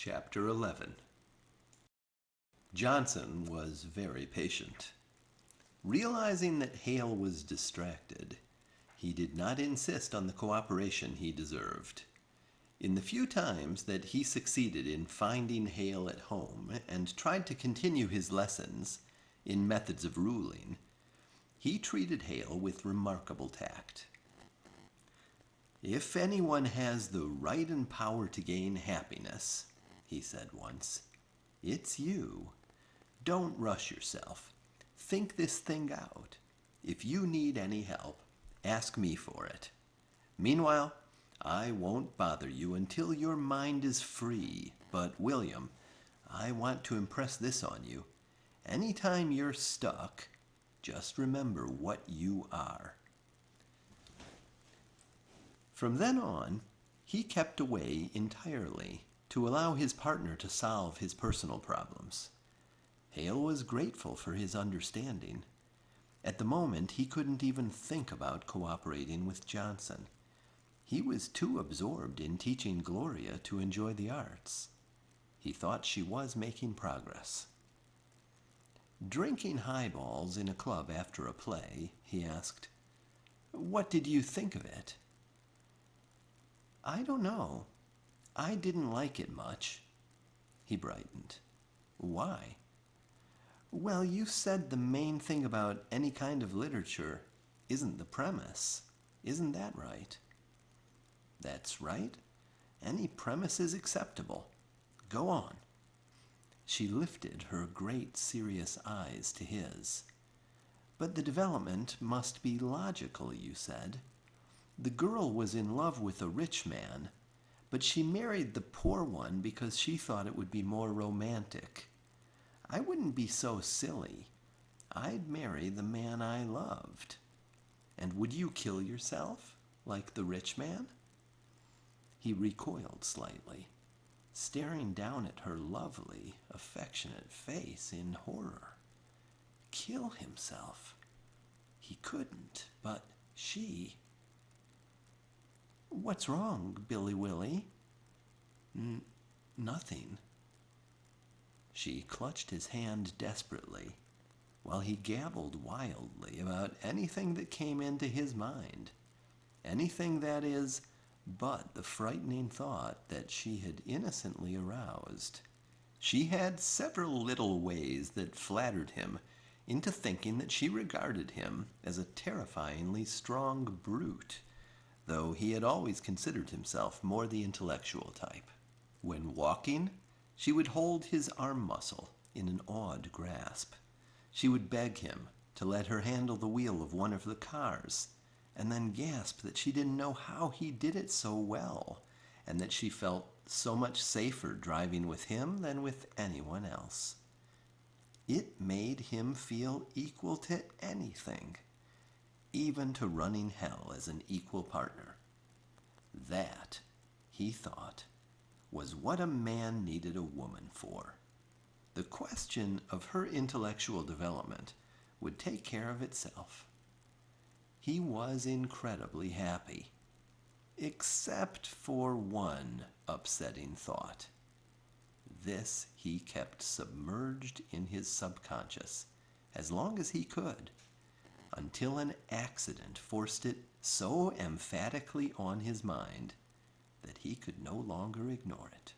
Chapter 11. Johnson was very patient. Realizing that Hale was distracted, he did not insist on the cooperation he deserved. In the few times that he succeeded in finding Hale at home and tried to continue his lessons in methods of ruling, he treated Hale with remarkable tact. "If anyone has the right and power to gain happiness," he said once, "it's you. Don't rush yourself. Think this thing out. If you need any help, ask me for it. Meanwhile, I won't bother you until your mind is free. But, William, I want to impress this on you. Anytime you're stuck, just remember what you are." From then on, he kept away entirely to allow his partner to solve his personal problems. Hale was grateful for his understanding. At the moment, he couldn't even think about cooperating with Johnson. He was too absorbed in teaching Gloria to enjoy the arts. He thought she was making progress. Drinking highballs in a club after a play, he asked, "What did you think of it?" "I don't know. I didn't like it much." He brightened. "Why?" "Well, you said the main thing about any kind of literature isn't the premise. Isn't that right?" "That's right. Any premise is acceptable. Go on." She lifted her great serious eyes to his. "But the development must be logical, you said. The girl was in love with a rich man, but she married the poor one because she thought it would be more romantic. I wouldn't be so silly. I'd marry the man I loved. And would you kill yourself, like the rich man?" He recoiled slightly, staring down at her lovely, affectionate face in horror. Kill himself? He couldn't, but she... "What's wrong, Billy Willie?" Nothing." She clutched his hand desperately, while he gabbled wildly about anything that came into his mind. Anything, that is, but the frightening thought that she had innocently aroused. She had several little ways that flattered him into thinking that she regarded him as a terrifyingly strong brute, though he had always considered himself more the intellectual type. When walking, she would hold his arm muscle in an awed grasp. She would beg him to let her handle the wheel of one of the cars, and then gasp that she didn't know how he did it so well, and that she felt so much safer driving with him than with anyone else. It made him feel equal to anything, even to running hell as an equal partner. That, he thought, was what a man needed a woman for. The question of her intellectual development would take care of itself. He was incredibly happy, except for one upsetting thought. This he kept submerged in his subconscious as long as he could, until an accident forced it so emphatically on his mind that he could no longer ignore it.